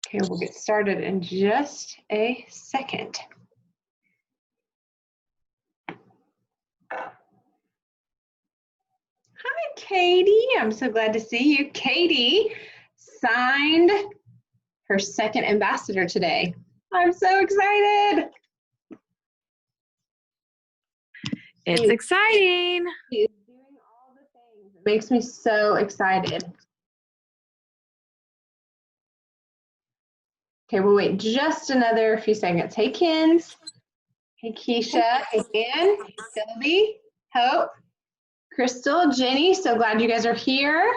Okay, we'll get started in just a second. Hi, Katie. I'm so glad to see you. Katie signed her second ambassador today. I'm so excited. It's exciting. She is doing all the things. It makes me so excited. Okay, we'll wait just another few seconds. Hey, Kins. Hey, Keisha. Hey, Ann. Sylvie. Hope. Crystal. Jenny. So glad you guys are here.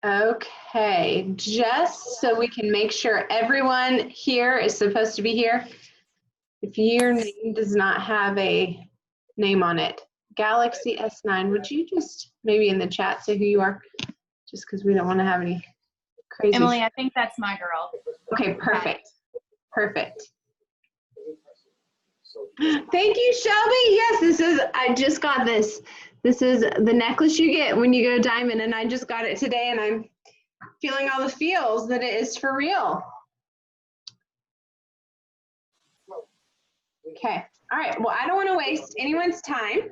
Okay, just so we can make sure everyone here is supposed to be here. If your name does not have a name on it, Galaxy S9, would you just maybe in the chat say who you are? Just because we don't want to have any crazy. Emily, I think that's my girl. Okay, perfect. Perfect. Thank you, Shelby. Yes, I just got this. This is the necklace you get when you go diamond, and I just got it today, and I'm feeling all the feels that it is for real. Okay, all right, well, I don't want to waste anyone's time.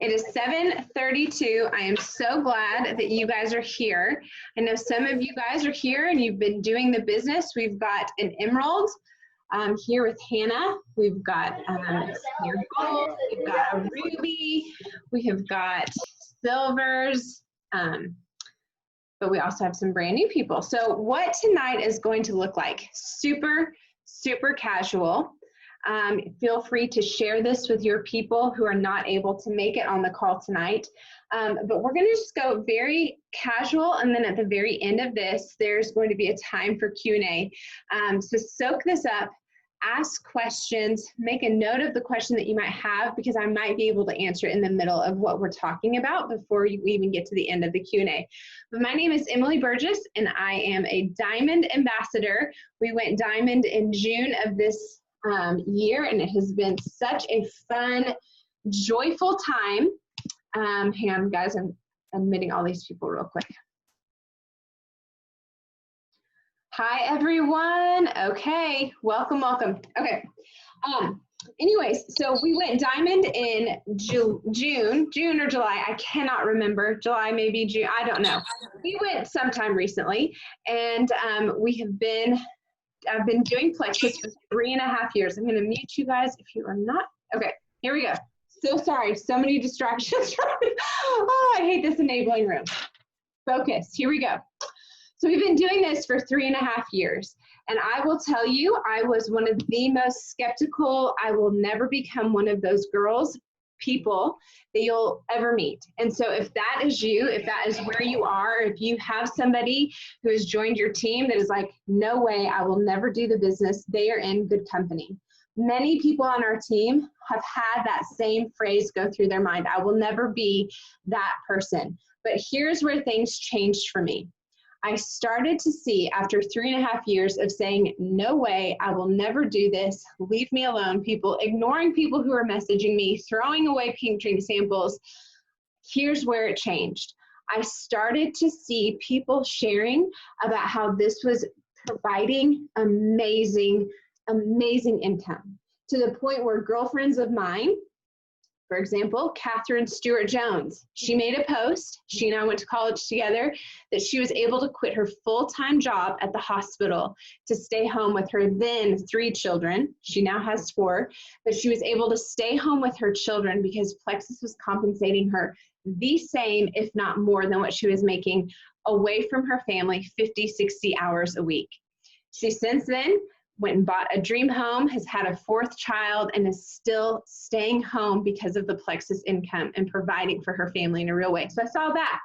It is 7:32. I am so glad that you guys are here. I know some of you guys are here and you've been doing the business. We've got an emerald here with Hannah. We've got gold, we've got a ruby, we have got silvers, but we also have some brand new people. So what tonight is going to look like? Super, super casual. Feel free to share this with your people who are not able to make it on the call tonight. But we're going to just go very casual, and then at the very end of this, there's going to be a time for Q&A. So soak this up, ask questions, make a note of the question that you might have, because I might be able to answer it in the middle of what we're talking about before we even get to the end of the Q&A. But my name is Emily Burgess, and I am a Diamond Ambassador. We went Diamond in June of this year, and it has been such a fun, joyful time. Hang on, guys, I'm admitting all these people real quick. Hi, everyone. Okay, welcome, welcome. Okay. Anyways, so we went diamond in June or July. I cannot remember. July, maybe June. I don't know. We went sometime recently, and I've been doing Plexus for 3.5 years. I'm going to mute you guys if you are not. Okay, here we go. So sorry, so many distractions. Oh, I hate this enabling room. Focus, here we go. So we've been doing this for 3.5 years. And I will tell you, I was one of the most skeptical, I will never become one of those people that you'll ever meet. And so if that is you, if that is where you are, if you have somebody who has joined your team that is like, no way, I will never do the business, they are in good company. Many people on our team have had that same phrase go through their mind. I will never be that person. But here's where things changed for me. I started to see, after 3.5 years of saying, no way, I will never do this, leave me alone, people, ignoring people who are messaging me, throwing away pink drink samples, here's where it changed. I started to see people sharing about how this was providing amazing, amazing income, to the point where girlfriends of mine, for example, Catherine Stewart-Jones, she made a post, she and I went to college together, that she was able to quit her full-time job at the hospital to stay home with her then 3 children. She now has 4, but she was able to stay home with her children because Plexus was compensating her the same, if not more, than what she was making away from her family 50, 60 hours a week. She since then went and bought a dream home, has had a 4th child, and is still staying home because of the Plexus income and providing for her family in a real way. So I saw that.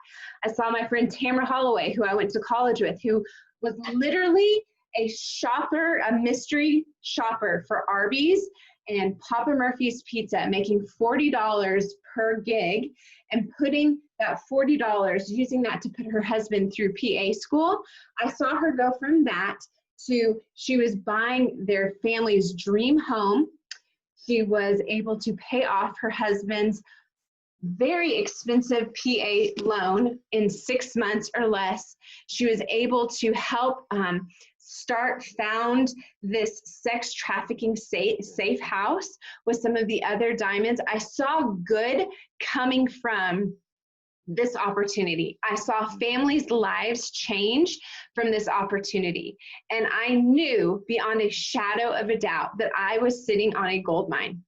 I saw my friend Tamara Holloway, who I went to college with, who was literally a shopper, a mystery shopper for Arby's and Papa Murphy's Pizza, making $40 per gig and putting that $40, using that to put her husband through PA school. I saw her go from that to she was buying their family's dream home. She was able to pay off her husband's very expensive PA loan in 6 months or less. She was able to help found this sex trafficking safe house with some of the other diamonds. I saw good coming from this opportunity. I saw families' lives change from this opportunity. And I knew beyond a shadow of a doubt that I was sitting on a gold mine.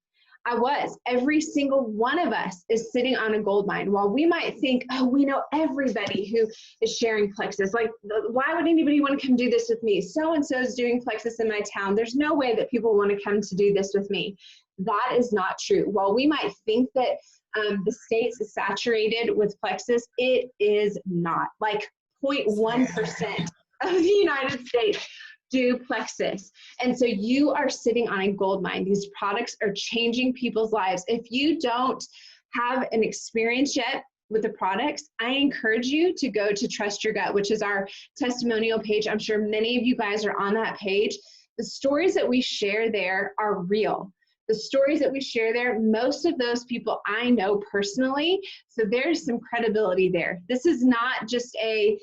I was. Every single one of us is sitting on a gold mine. While we might think, oh, we know everybody who is sharing plexus. Like, why would anybody want to come do this with me? So-and-so is doing plexus in my town. There's no way that people want to come to do this with me. That is not true. While we might think that the States is saturated with plexus, it is not. Like 0.1% of the United States do plexus. And so you are sitting on a gold mine. These products are changing people's lives. If you don't have an experience yet with the products, I encourage you to go to Trust Your Gut, which is our testimonial page. I'm sure many of you guys are on that page. The stories that we share there are real. The stories that we share there, most of those people I know personally, so there's some credibility there. This is not just a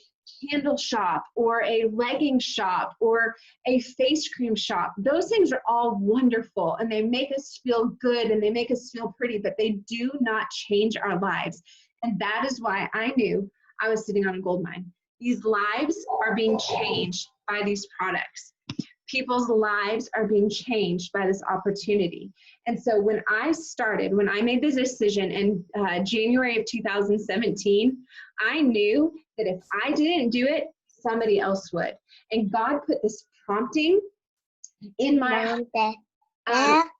candle shop or a legging shop or a face cream shop. Those things are all wonderful and they make us feel good and they make us feel pretty, but they do not change our lives. And that is why I knew I was sitting on a gold mine. These lives are being changed by these products. People's lives are being changed by this opportunity. And so when I made the decision in January of 2017, I knew that if I didn't do it, somebody else would. And God put this prompting in my heart. Now,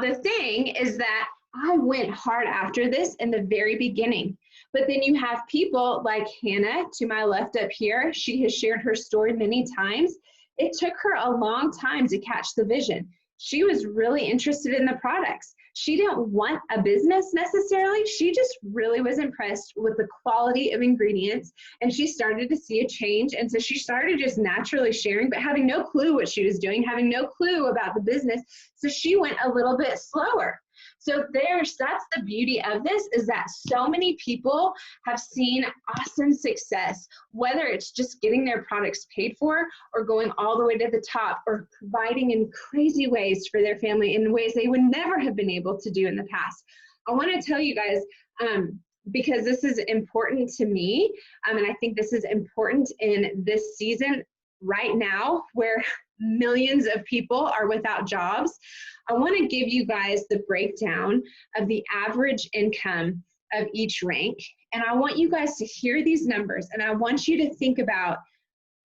the thing is that I went hard after this in the very beginning. But then you have people like Hannah to my left up here. She has shared her story many times. It took her a long time to catch the vision. She was really interested in the products. She didn't want a business necessarily. She just really was impressed with the quality of ingredients, and she started to see a change. And so she started just naturally sharing, but having no clue what she was doing, having no clue about the business. So she went a little bit slower. So that's the beauty of this, is that so many people have seen awesome success, whether it's just getting their products paid for or going all the way to the top or providing in crazy ways for their family in ways they would never have been able to do in the past. I want to tell you guys, because this is important to me, and I think this is important in this season right now where millions of people are without jobs. I want to give you guys the breakdown of the average income of each rank. And I want you guys to hear these numbers, and I want you to think about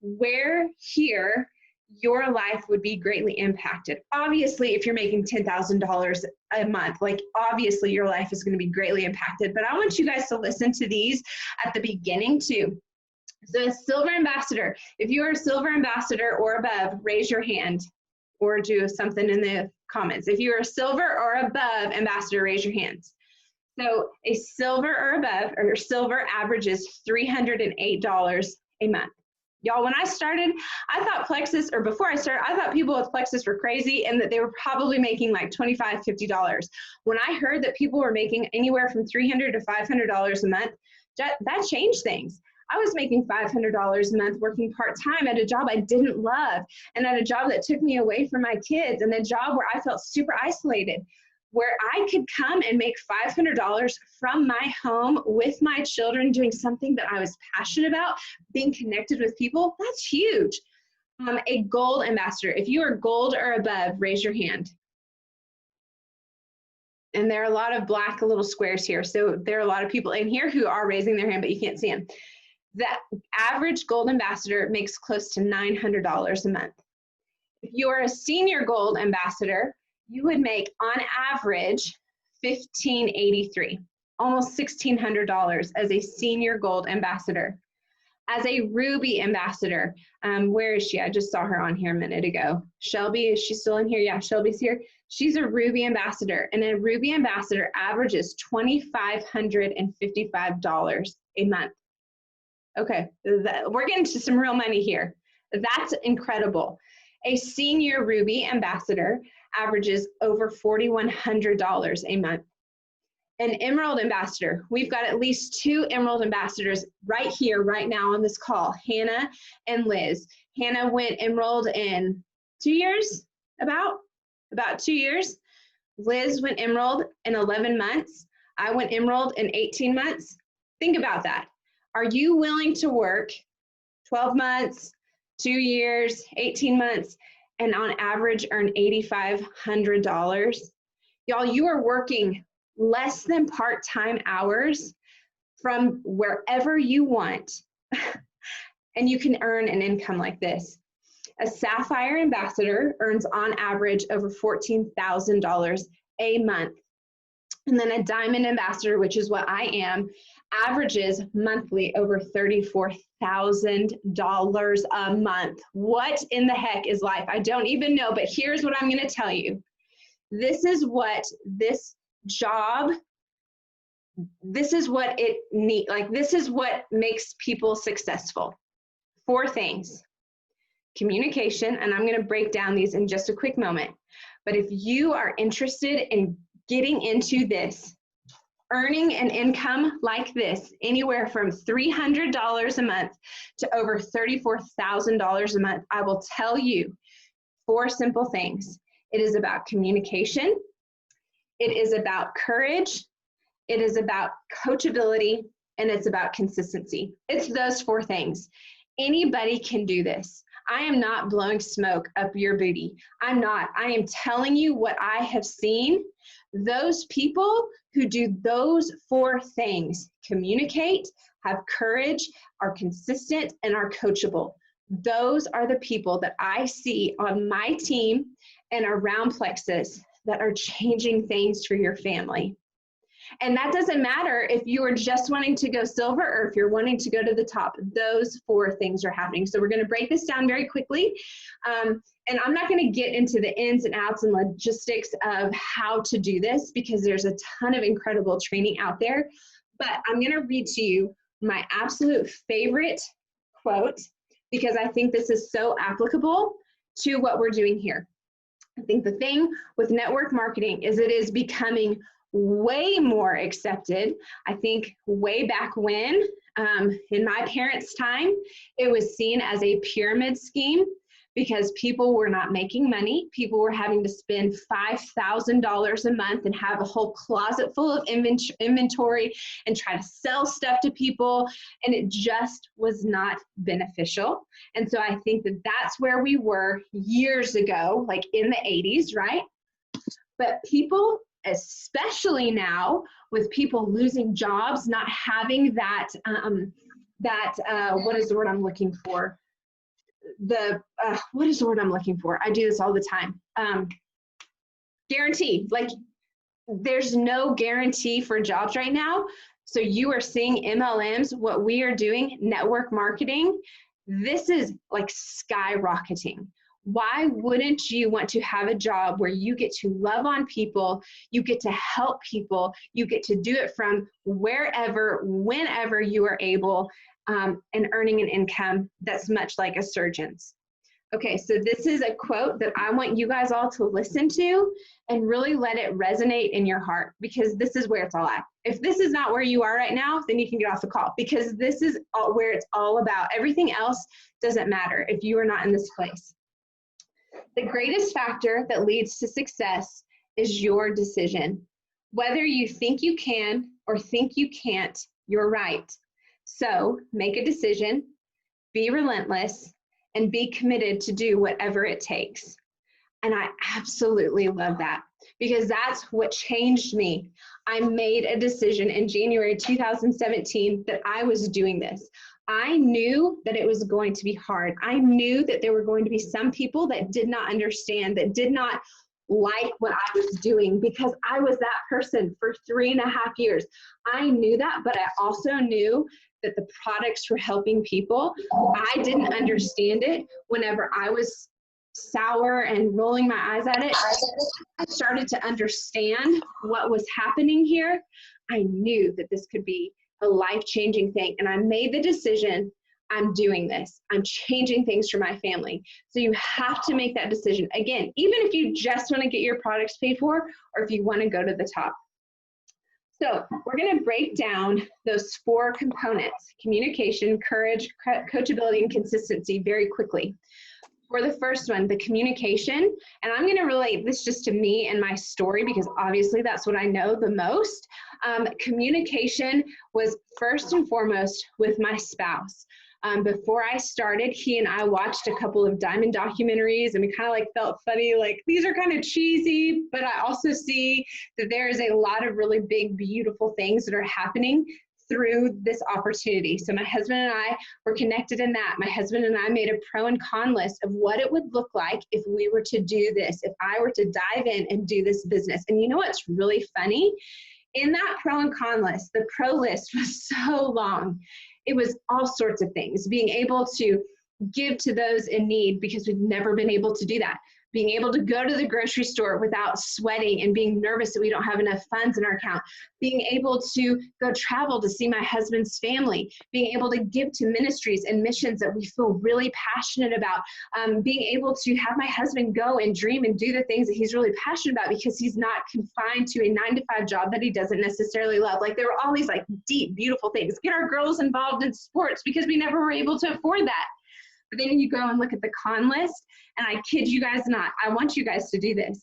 where here your life would be greatly impacted. Obviously, if you're making $10,000 a month, like obviously your life is going to be greatly impacted. But I want you guys to listen to these at the beginning too. So, silver ambassador, if you are a silver ambassador or above, raise your hand or do something in the comments. If you are a silver or above ambassador, raise your hands. So a silver or above, or silver averages $308 a month. Y'all, when I started, I thought plexus, or before I started, I thought people with plexus were crazy and that they were probably making like $25, $50. When I heard that people were making anywhere from $300 to $500 a month, that changed things. I was making $500 a month working part-time at a job I didn't love, and at a job that took me away from my kids, and a job where I felt super isolated, where I could come and make $500 from my home with my children, doing something that I was passionate about, being connected with people. That's huge. A gold ambassador. If you are gold or above, raise your hand. And there are a lot of black little squares here. So there are a lot of people in here who are raising their hand, but you can't see them. That average gold ambassador makes close to $900 a month. If you are a senior gold ambassador, you would make on average $1,583, almost $1,600 as a senior gold ambassador. As a ruby ambassador, where is she? I just saw her on here a minute ago. Shelby, is she still in here? Yeah, Shelby's here. She's a ruby ambassador, and a ruby ambassador averages $2,555 a month. Okay, we're getting to some real money here. That's incredible. A senior Ruby ambassador averages over $4,100 a month. An Emerald ambassador, we've got at least 2 Emerald ambassadors right here, right now on this call, Hannah and Liz. Hannah went Emerald in 2 years, about 2 years. Liz went Emerald in 11 months. I went Emerald in 18 months. Think about that. Are you willing to work 12 months, 2 years, 18 months, and on average earn $8,500? Y'all, you are working less than part-time hours from wherever you want, and you can earn an income like this. A Sapphire ambassador earns on average over $14,000 a month. And then a Diamond ambassador, which is what I am, averages monthly over $34,000 a month. What in the heck is life? I don't even know, but here's what I'm going to tell you. This is what this job, this is what it needs, like this is what makes people successful. 4 things. Communication, and I'm going to break down these in just a quick moment. But if you are interested in getting into this, earning an income like this, anywhere from $300 a month to over $34,000 a month, I will tell you 4 simple things. It is about communication. It is about courage. It is about coachability, and it's about consistency. It's those 4 things. Anybody can do this. I am not blowing smoke up your booty. I'm not. I am telling you what I have seen. Those people who do those 4 things, communicate, have courage, are consistent, and are coachable. Those are the people that I see on my team and around Plexus that are changing things for your family. And that doesn't matter if you are just wanting to go silver or if you're wanting to go to the top. Those 4 things are happening. So we're going to break this down very quickly. And I'm not going to get into the ins and outs and logistics of how to do this because there's a ton of incredible training out there. But I'm going to read to you my absolute favorite quote because I think this is so applicable to what we're doing here. I think the thing with network marketing is it is becoming way more accepted. I think way back when, in my parents' time, it was seen as a pyramid scheme because people were not making money. People were having to spend $5,000 a month and have a whole closet full of inventory and try to sell stuff to people, and it just was not beneficial. And so I think that that's where we were years ago, like in the 80s, right? But people, especially now with people losing jobs, not having that, what is the word I'm looking for? What is the word I'm looking for? I do this all the time. Guarantee, like there's no guarantee for jobs right now. So you are seeing MLMs, what we are doing, network marketing, this is like skyrocketing. Why wouldn't you want to have a job where you get to love on people, you get to help people, you get to do it from wherever, whenever you are able, and earning an income that's much like a surgeon's. Okay, so this is a quote that I want you guys all to listen to and really let it resonate in your heart because this is where it's all at. If this is not where you are right now, then you can get off the call because this is where it's all about. Everything else doesn't matter if you are not in this place. The greatest factor that leads to success is your decision. Whether you think you can or think you can't, you're right. So make a decision, be relentless, and be committed to do whatever it takes. And I absolutely love that because that's what changed me. I made a decision in January 2017 that I was doing this. I knew that it was going to be hard. I knew that there were going to be some people that did not understand, that did not like what I was doing because I was that person for 3.5 years. I knew that, but I also knew that the products were helping people. I didn't understand it. Whenever I was sour and rolling my eyes at it, I started to understand what was happening here. I knew that this could be a life-changing thing. And I made the decision, I'm doing this. I'm changing things for my family. So you have to make that decision. Again, even if you just want to get your products paid for, or if you want to go to the top. So we're going to break down those 4 components: communication, courage, coachability, and consistency very quickly. For the first one, the communication, and I'm going to relate this just to me and my story because obviously that's what I know the most. Communication was first and foremost with my spouse. Before I started, he and I watched a couple of diamond documentaries, and we kind of like felt funny, like these are kind of cheesy, but I also see that there is a lot of really big, beautiful things that are happening through this opportunity. So my husband and I were connected in that. My husband and I made a pro and con list of what it would look like if we were to do this, if I were to dive in and do this business. And you know what's really funny? In that pro and con list, the pro list was so long. It was all sorts of things, being able to give to those in need because we've never been able to do that. Being able to go to the grocery store without sweating and being nervous that we don't have enough funds in our account. Being able to go travel to see my husband's family. Being able to give to ministries and missions that we feel really passionate about. Being able to have my husband go and dream and do the things that he's really passionate about because he's not confined to a 9-to-5 job that he doesn't necessarily love. Like there were all these like deep, beautiful things. Get our girls involved in sports because we never were able to afford that. But then you go and look at the con list, and I kid you guys not, I want you guys to do this.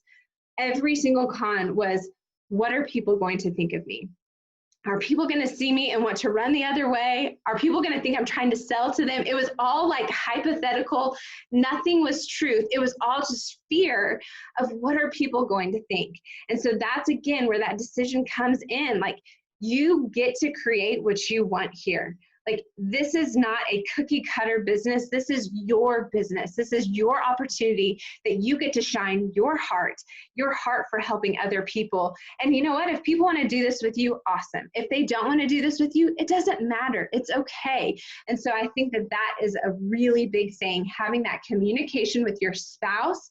Every single con was, what are people going to think of me? Are people going to see me and want to run the other way? Are people going to think I'm trying to sell to them? It was all like hypothetical. Nothing was truth. It was all just fear of what are people going to think? And so that's, again, where that decision comes in. Like, you get to create what you want here. Like, this is not a cookie cutter business. This is your business. This is your opportunity that you get to shine your heart for helping other people. And you know what? If people want to do this with you, awesome. If they don't want to do this with you, it doesn't matter. It's okay. And so I think that that is a really big thing, having that communication with your spouse.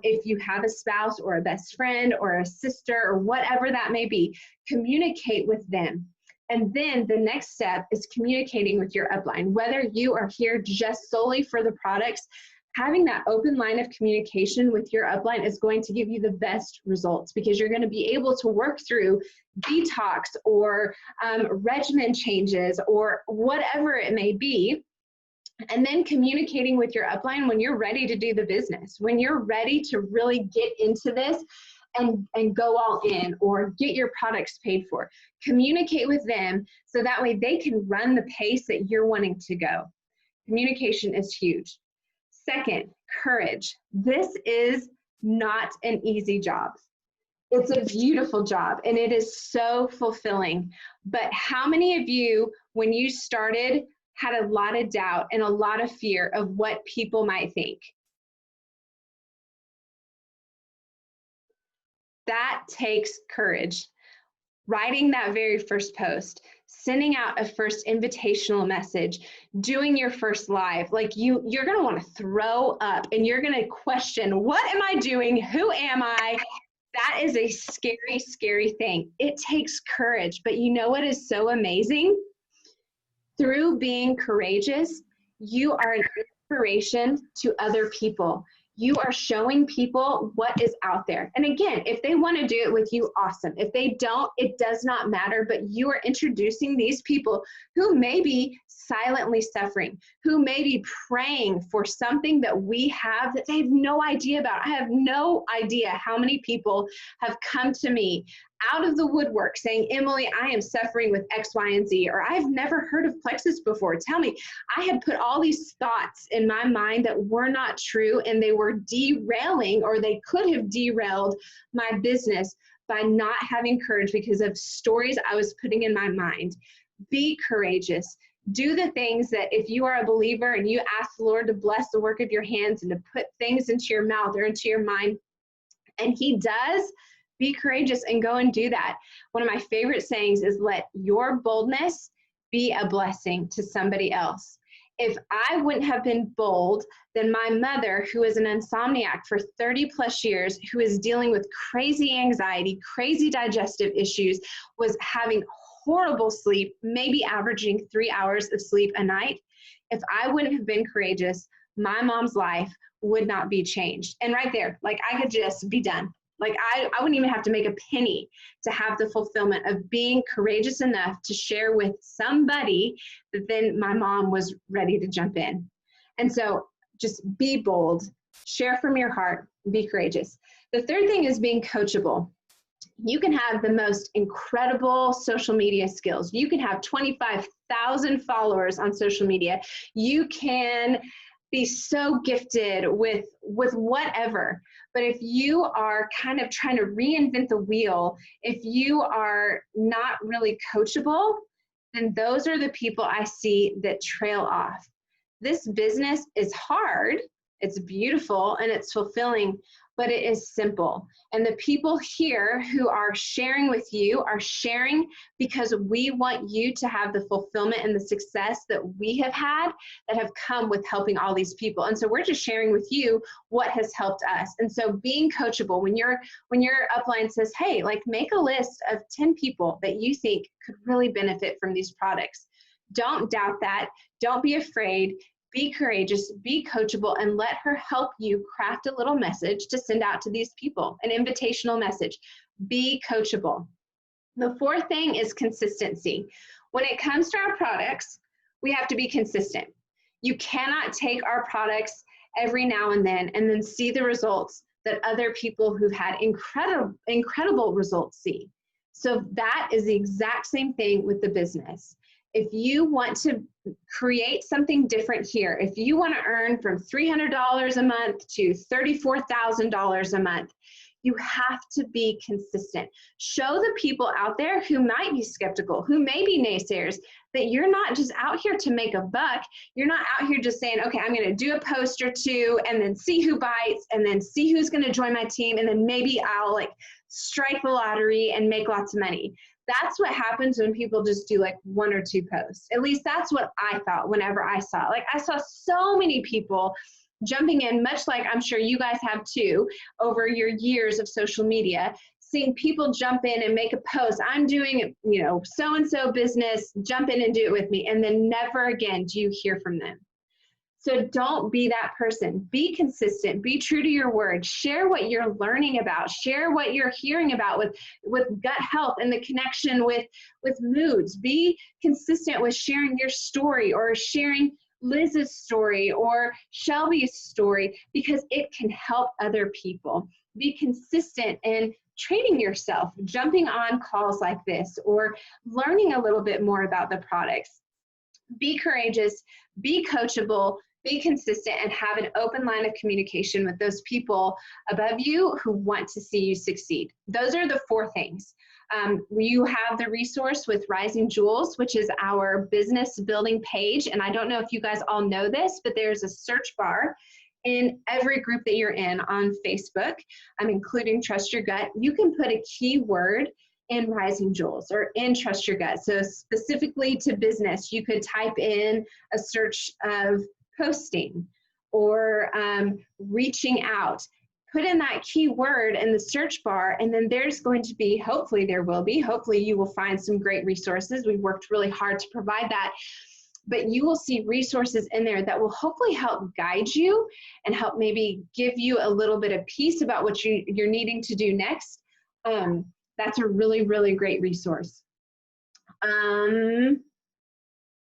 If you have a spouse or a best friend or a sister or whatever that may be, communicate with them. And then the next step is communicating with your upline. Whether you are here just solely for the products, having that open line of communication with your upline is going to give you the best results because you're going to be able to work through detox or regimen changes or whatever it may be. And then communicating with your upline when you're ready to do the business, when you're ready to really get into this and go all in or get your products paid for. Communicate with them so that way they can run the pace that you're wanting to go. Communication is huge. Second, courage. This is not an easy job. It's a beautiful job and it is so fulfilling. But how many of you, when you started, had a lot of doubt and a lot of fear of what people might think? That takes courage. Writing that very first post, sending out a first invitational message, doing your first live, like you're going to want to throw up and you're going to question, what am I doing? Who am I? That is a scary, scary thing. It takes courage, but you know what is so amazing? Through being courageous, you are an inspiration to other people. You are showing people what is out there. And again, if they want to do it with you, awesome. If they don't, it does not matter, but you are introducing these people who may be silently suffering, who may be praying for something that we have that they have no idea about. I have no idea how many people have come to me out of the woodwork saying, Emily, I am suffering with X, Y, and Z, or I've never heard of plexus before. Tell me, I had put all these thoughts in my mind that were not true, and they were derailing, or they could have derailed my business by not having courage because of stories I was putting in my mind. Be courageous. Do the things that if you are a believer and you ask the Lord to bless the work of your hands and to put things into your mouth or into your mind, and He does, be courageous and go and do that. One of my favorite sayings is, let your boldness be a blessing to somebody else. If I wouldn't have been bold, then my mother, who is an insomniac for 30 plus years, who is dealing with crazy anxiety, crazy digestive issues, was having horrible sleep, maybe averaging 3 hours of sleep a night. If I wouldn't have been courageous, my mom's life would not be changed. And right there, like I could just be done. Like I wouldn't even have to make a penny to have the fulfillment of being courageous enough to share with somebody that then my mom was ready to jump in. And so just be bold, share from your heart, be courageous. The third thing is being coachable. You can have the most incredible social media skills. You can have 25,000 followers on social media. You can be so gifted with whatever. But if you are kind of trying to reinvent the wheel, if you are not really coachable, then those are the people I see that trail off. This business is hard, it's beautiful, and it's fulfilling, but it is simple. And the people here who are sharing with you are sharing because we want you to have the fulfillment and the success that we have had that have come with helping all these people. And so we're just sharing with you what has helped us. And so being coachable, when your upline says, hey, like make a list of 10 people that you think could really benefit from these products. Don't doubt that. Don't be afraid. Be courageous, be coachable, and let her help you craft a little message to send out to these people, an invitational message. Be coachable. The fourth thing is consistency. When it comes to our products, we have to be consistent. You cannot take our products every now and then see the results that other people who've had incredible results see. So that is the exact same thing with the business. If you want to create something different here, if you want to earn from $300 a month to $34,000 a month, you have to be consistent. Show the people out there who might be skeptical, who may be naysayers, that you're not just out here to make a buck. You're not out here just saying, okay, I'm going to do a post or two and then see who bites and then see who's going to join my team and then maybe I'll like strike the lottery and make lots of money. That's what happens when people just do like 1 or 2 posts. At least that's what I thought whenever I saw it. Like I saw so many people jumping in, much like I'm sure you guys have too, over your years of social media, seeing people jump in and make a post. I'm doing, so-and-so business, jump in and do it with me. And then never again do you hear from them. So don't be that person. Be consistent. Be true to your word. Share what you're learning about. Share what you're hearing about with gut health and the connection with moods. Be consistent with sharing your story or sharing Liz's story or Shelby's story because it can help other people. Be consistent in training yourself, jumping on calls like this or learning a little bit more about the products. Be courageous, be coachable, be consistent, and have an open line of communication with those people above you who want to see you succeed. Those are the 4 things. You have the resource with Rising Jewels, which is our business building page. And I don't know if you guys all know this, but there's a search bar in every group that you're in on Facebook, including Trust Your Gut. You can put a keyword in Rising Jewels or in Trust Your Gut. So specifically to business, you could type in a search of posting or reaching out. Put in that keyword in the search bar, and then there's going to be, hopefully you will find some great resources. We've worked really hard to provide that, but you will see resources in there that will hopefully help guide you and help maybe give you a little bit of peace about what you're needing to do next. That's a really, really great resource.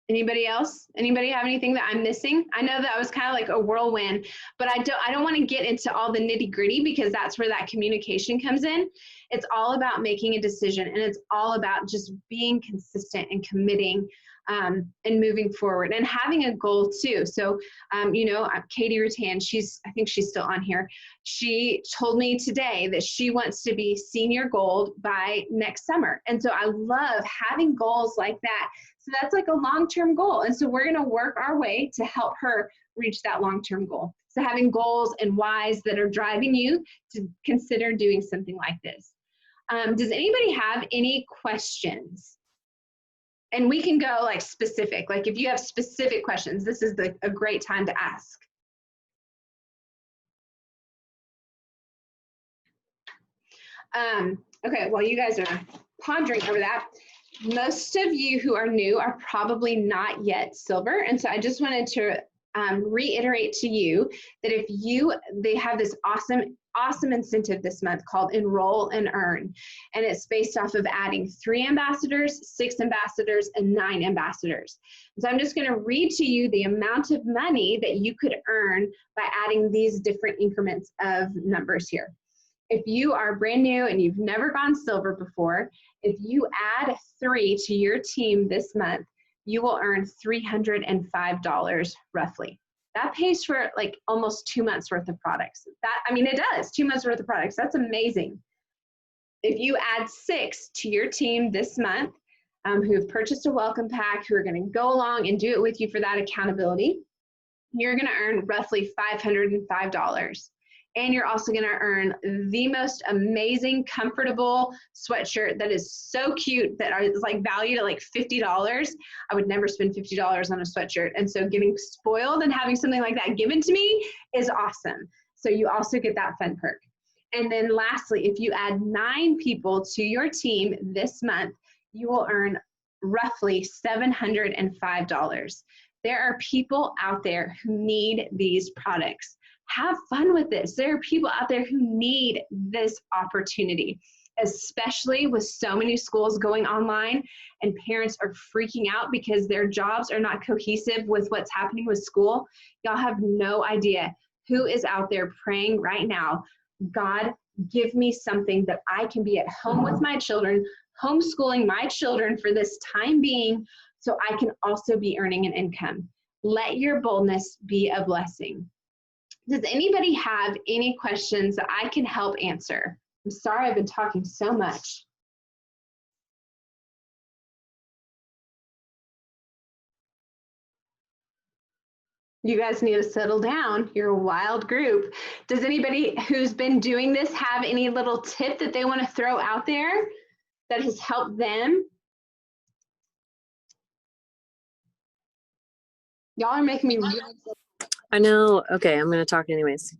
Anybody else? Anybody have anything that I'm missing? I know that was kind of like a whirlwind, but I don't want to get into all the nitty-gritty because that's where that communication comes in. It's all about making a decision, and it's all about just being consistent and committing and moving forward and having a goal too. So, Katie Rutan, I think she's still on here. She told me today that she wants to be senior gold by next summer. And so I love having goals like that. So that's like a long-term goal. And so we're going to work our way to help her reach that long-term goal. So having goals and whys that are driving you to consider doing something like this. Does anybody have any questions? And we can go like specific, like if you have specific questions, this is a great time to ask. Okay, while you guys are pondering over that, most of you who are new are probably not yet silver. And so I just wanted to reiterate to you that they have this awesome incentive this month called Enroll and Earn. And it's based off of adding 3 ambassadors, 6 ambassadors, and 9 ambassadors. So I'm just going to read to you the amount of money that you could earn by adding these different increments of numbers here. If you are brand new and you've never gone silver before, if you add 3 to your team this month, you will earn $305 roughly. That pays for like almost 2 months worth of products. It does, 2 months worth of products. That's amazing. If you add 6 to your team this month, who have purchased a welcome pack, who are going to go along and do it with you for that accountability, you're going to earn roughly $505. And you're also going to earn the most amazing, comfortable sweatshirt that is so cute that is like valued at like $50. I would never spend $50 on a sweatshirt. And so getting spoiled and having something like that given to me is awesome. So you also get that fun perk. And then lastly, if you add 9 people to your team this month, you will earn roughly $705. There are people out there who need these products. Have fun with this. There are people out there who need this opportunity, especially with so many schools going online and parents are freaking out because their jobs are not cohesive with what's happening with school. Y'all have no idea who is out there praying right now, God, give me something that I can be at home with my children, homeschooling my children for this time being, so I can also be earning an income. Let your boldness be a blessing. Does anybody have any questions that I can help answer? I'm sorry I've been talking so much. You guys need to settle down. You're a wild group. Does anybody who's been doing this have any little tip that they want to throw out there that has helped them? Y'all are making me really excited. I know. Okay, I'm going to talk anyways.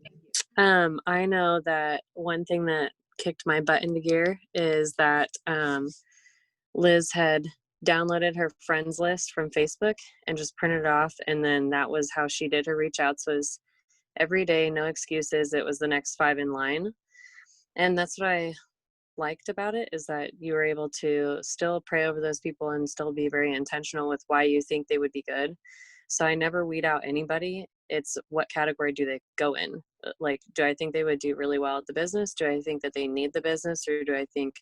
I know that one thing that kicked my butt into gear is that Liz had downloaded her friends list from Facebook and just printed it off, and then that was how she did her reach outs, was every day, no excuses. It was the next 5 in line. And that's what I liked about it, is that you were able to still pray over those people and still be very intentional with why you think they would be good. So I never weed out anybody. It's what category do they go in? Like, do I think they would do really well at the business? Do I think that they need the business? Or do I think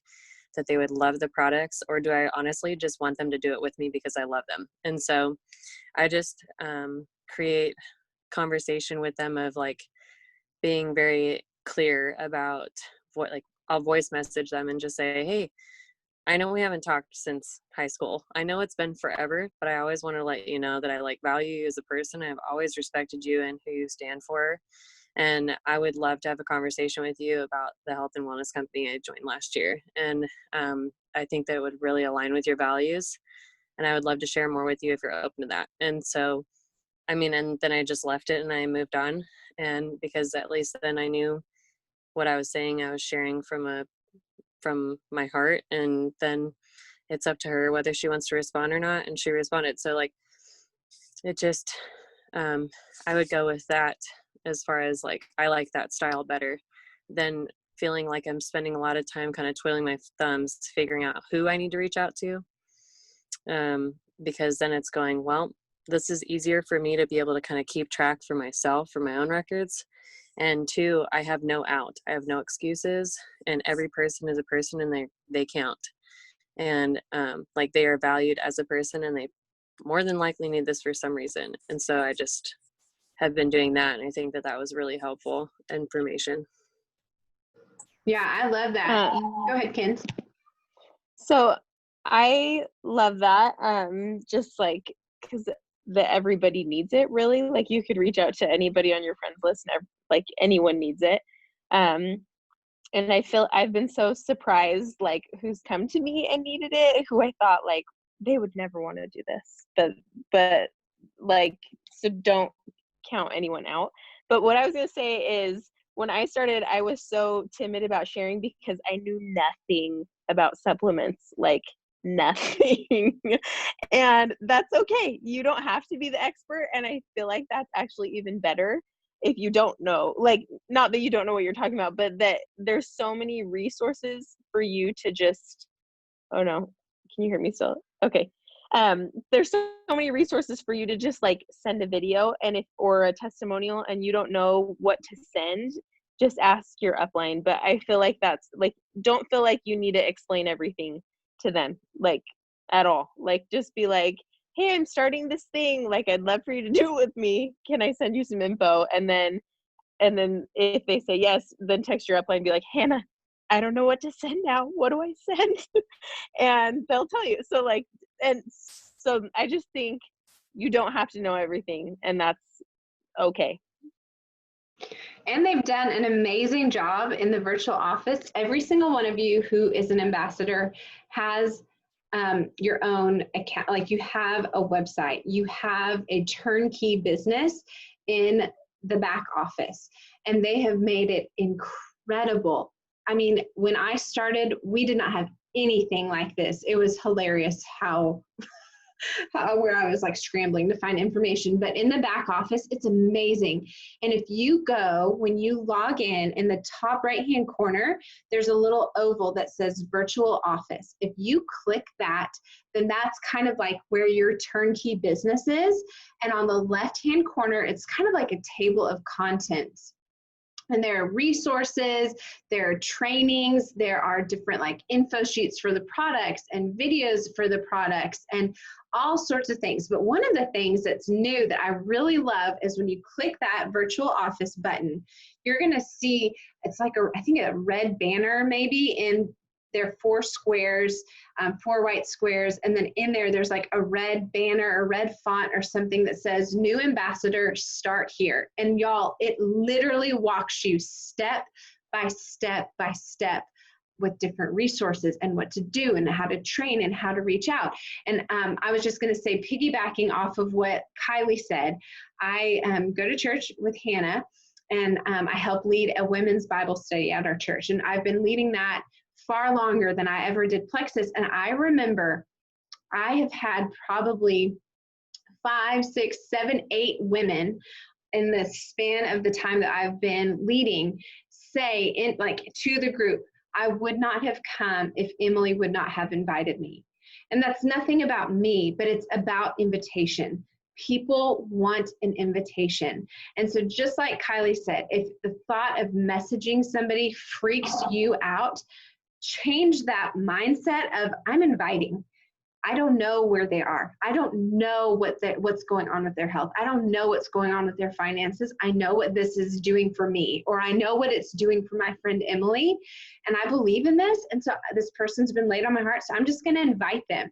that they would love the products? Or do I honestly just want them to do it with me because I love them? And so I just create conversation with them of like being very clear about what, like, I'll voice message them and just say, hey, I know we haven't talked since high school. I know it's been forever, but I always want to let you know that I like value you as a person. I've always respected you and who you stand for. And I would love to have a conversation with you about the health and wellness company I joined last year. And I think that it would really align with your values. And I would love to share more with you if you're open to that. And so, and then I just left it and I moved on. And because at least then I knew what I was saying, I was sharing from my heart, and then it's up to her whether she wants to respond or not. And she responded. So like, it just, I would go with that as far as like, I like that style better than feeling like I'm spending a lot of time kind of twiddling my thumbs, figuring out who I need to reach out to. Because then it's going, well, this is easier for me to be able to kind of keep track for myself, for my own records. And 2, I have no out. I have no excuses, and every person is a person, and they count. And like, they are valued as a person, and they more than likely need this for some reason. And so I just have been doing that, and I think that was really helpful information. Yeah, I love that. Go ahead, Ken. So I love that. Just like, because everybody needs it, really. Like, you could reach out to anybody on your friends list, and like, anyone needs it. And I feel I've been so surprised, like, who's come to me and needed it, who I thought like they would never want to do this, but like, so don't count anyone out. But what I was gonna say is, when I started, I was so timid about sharing because I knew nothing about supplements. Like, nothing. And that's okay. You don't have to be the expert. And I feel like that's actually even better if you don't know, like, not that you don't know what you're talking about, but that there's so many resources for you to just, oh no, can you hear me still? Okay. There's so many resources for you to just like send a video or a testimonial and you don't know what to send, just ask your upline. But I feel like that's like, don't feel like you need to explain everything to them, like, at all. Like, just be like, hey, I'm starting this thing. Like, I'd love for you to do it with me. Can I send you some info? And then if they say yes, then text your upline and be like, Hannah, I don't know what to send now. What do I send? And they'll tell you. So like, and so I just think you don't have to know everything, and that's okay. And they've done an amazing job in the virtual office. Every single one of you who is an ambassador has your own account. Like, you have a website, you have a turnkey business in the back office, and they have made it incredible. I mean, when I started, we did not have anything like this. It was hilarious how where I was like scrambling to find information. But in the back office, it's amazing. And if you go, when you log in the top right-hand corner, there's a little oval that says virtual office. If you click that, then that's kind of like where your turnkey business is. And on the left-hand corner, it's kind of like a table of contents. And there are resources, there are trainings, there are different like info sheets for the products and videos for the products and all sorts of things. But one of the things that's new that I really love is when you click that virtual office button, you're going to see, it's like I think a red banner maybe, and there are 4 squares, 4 white squares, and then in there's like a red banner, a red font or something that says new ambassador, start here. And y'all, it literally walks you step by step by step with different resources and what to do and how to train and how to reach out. And I was just going to say, piggybacking off of what Kylie said, I go to church with Hannah, and I help lead a women's Bible study at our church. And I've been leading that far longer than I ever did Plexus. And I remember I have had probably 5, 6, 7, 8 women in the span of the time that I've been leading say to the group, I would not have come if Emily would not have invited me. And that's nothing about me, but it's about invitation. People want an invitation. And so just like Kylie said, if the thought of messaging somebody freaks you out, change that mindset of, I'm inviting. I don't know where they are. I don't know what's going on with their health. I don't know what's going on with their finances. I know what this is doing for me, or I know what it's doing for my friend Emily, and I believe in this. And so this person's been laid on my heart, so I'm just going to invite them.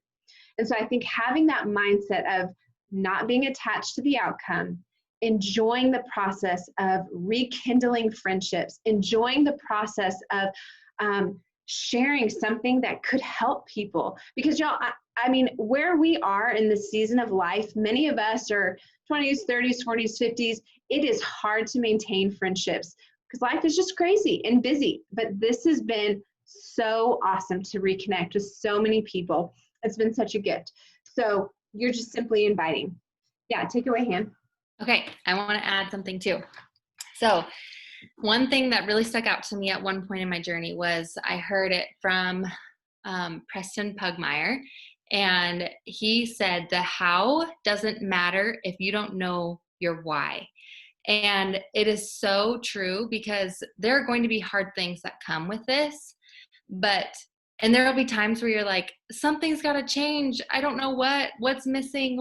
And so I think having that mindset of not being attached to the outcome, enjoying the process of rekindling friendships, enjoying the process of sharing something that could help people. Because y'all, I mean, where we are in the season of life, many of us are 20s, 30s, 40s, 50s. It is hard to maintain friendships because life is just crazy and busy. But this has been so awesome to reconnect with so many people. It's been such a gift. So you're just simply inviting. Yeah, take it away, Han. Okay, I want to add something too. So one thing that really stuck out to me at one point in my journey was I heard it from Preston Pugmire, and he said the how doesn't matter if you don't know your why. And it is so true, because there are going to be hard things that come with this, and there will be times where you're like, something's got to change. I don't know what's missing,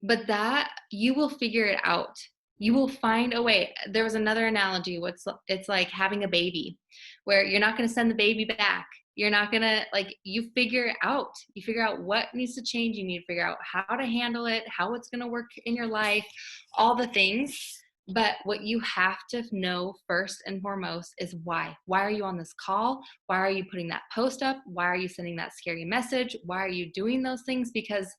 but that you will figure it out. You will find a way. There was another analogy. It's like having a baby, where you're not going to send the baby back. You're not going to, you figure it out. You figure out what needs to change. You need to figure out how to handle it, how it's going to work in your life, all the things. But what you have to know first and foremost is why. Why are you on this call? Why are you putting that post up? Why are you sending that scary message? Why are you doing those things? Because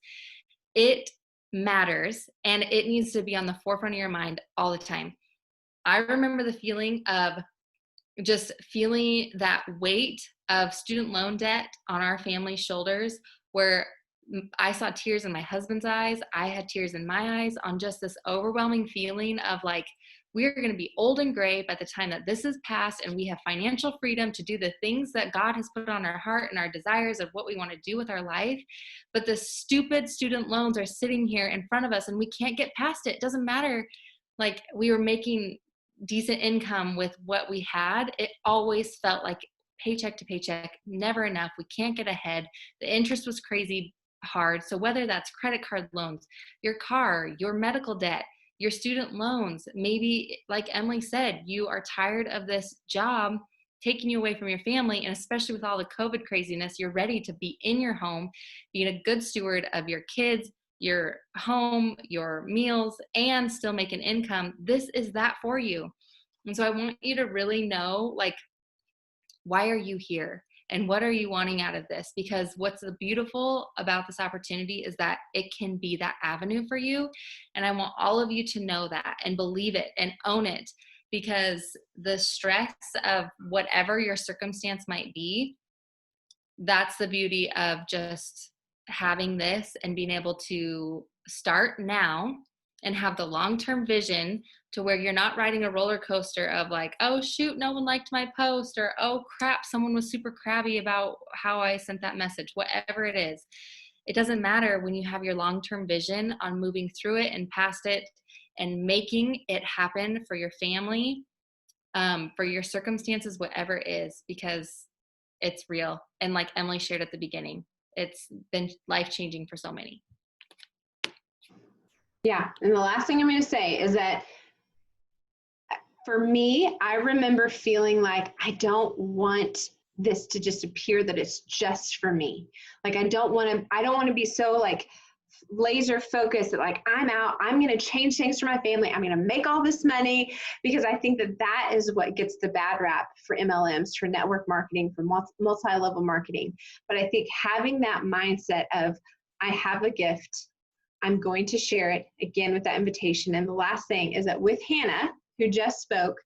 it matters, and it needs to be on the forefront of your mind all the time. I remember the feeling of just feeling that weight of student loan debt on our family's shoulders, where I saw tears in my husband's eyes. I had tears in my eyes on just this overwhelming feeling of like, we're going to be old and gray by the time that this is past, and we have financial freedom to do the things that God has put on our heart and our desires of what we want to do with our life. But the stupid student loans are sitting here in front of us and we can't get past it. It doesn't matter. Like, we were making decent income with what we had. It always felt like paycheck to paycheck, never enough. We can't get ahead. The interest was crazy hard. So whether that's credit card loans, your car, your medical debt, your student loans, maybe like Emily said, you are tired of this job taking you away from your family, and especially with all the COVID craziness, you're ready to be in your home, being a good steward of your kids, your home, your meals, and still make an income. This is that for you. And so I want you to really know, like, why are you here? And what are you wanting out of this? Because what's beautiful about this opportunity is that it can be that avenue for you. And I want all of you to know that and believe it and own it, because the stress of whatever your circumstance might be, that's the beauty of just having this and being able to start now and have the long-term vision to where you're not riding a roller coaster of like, oh shoot, no one liked my post, or oh crap, someone was super crabby about how I sent that message. Whatever it is, it doesn't matter when you have your long-term vision on moving through it and past it and making it happen for your family, for your circumstances, whatever it is, because it's real. And like Emily shared at the beginning, it's been life-changing for so many. Yeah, and the last thing I'm going to say is that for me, I remember feeling like I don't want this to just appear that it's just for me. Like I don't want to be so like laser focused that like I'm out, I'm going to change things for my family, I'm going to make all this money, because I think that that is what gets the bad rap for MLMs, for network marketing, for multi-level marketing. But I think having that mindset of I have a gift, I'm going to share it, again with that invitation. And the last thing is that with Hannah, who just spoke,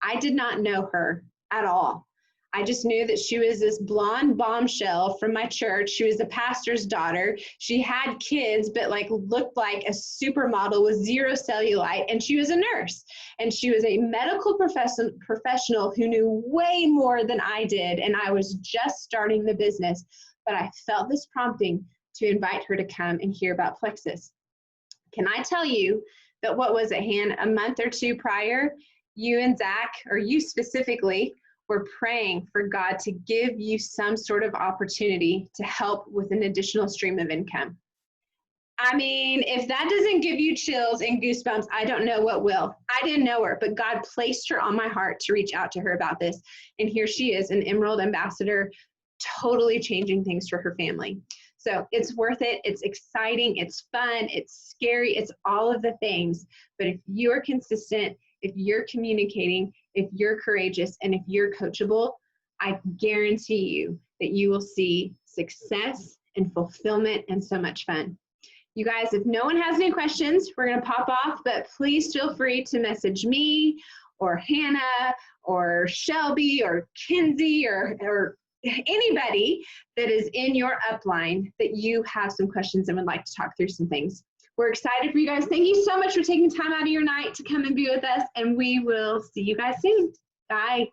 I did not know her at all. I just knew that she was this blonde bombshell from my church. She was a pastor's daughter. She had kids, but like looked like a supermodel with zero cellulite. And she was a nurse. And she was a medical professional who knew way more than I did. And I was just starting the business. But I felt this prompting to invite her to come and hear about Plexus. Can I tell you that what was at hand a month or two prior, you and Zach, or you specifically, were praying for God to give you some sort of opportunity to help with an additional stream of income. I mean, if that doesn't give you chills and goosebumps, I don't know what will. I didn't know her, but God placed her on my heart to reach out to her about this. And here she is, an Emerald ambassador, totally changing things for her family. So it's worth it. It's exciting. It's fun. It's scary. It's all of the things. But if you're consistent, if you're communicating, if you're courageous, and if you're coachable, I guarantee you that you will see success and fulfillment and so much fun. You guys, if no one has any questions, we're going to pop off, but please feel free to message me or Hannah or Shelby or Kinsey or anybody that is in your upline that you have some questions and would like to talk through some things. We're excited for you guys. Thank you so much for taking time out of your night to come and be with us, and we will see you guys soon. Bye.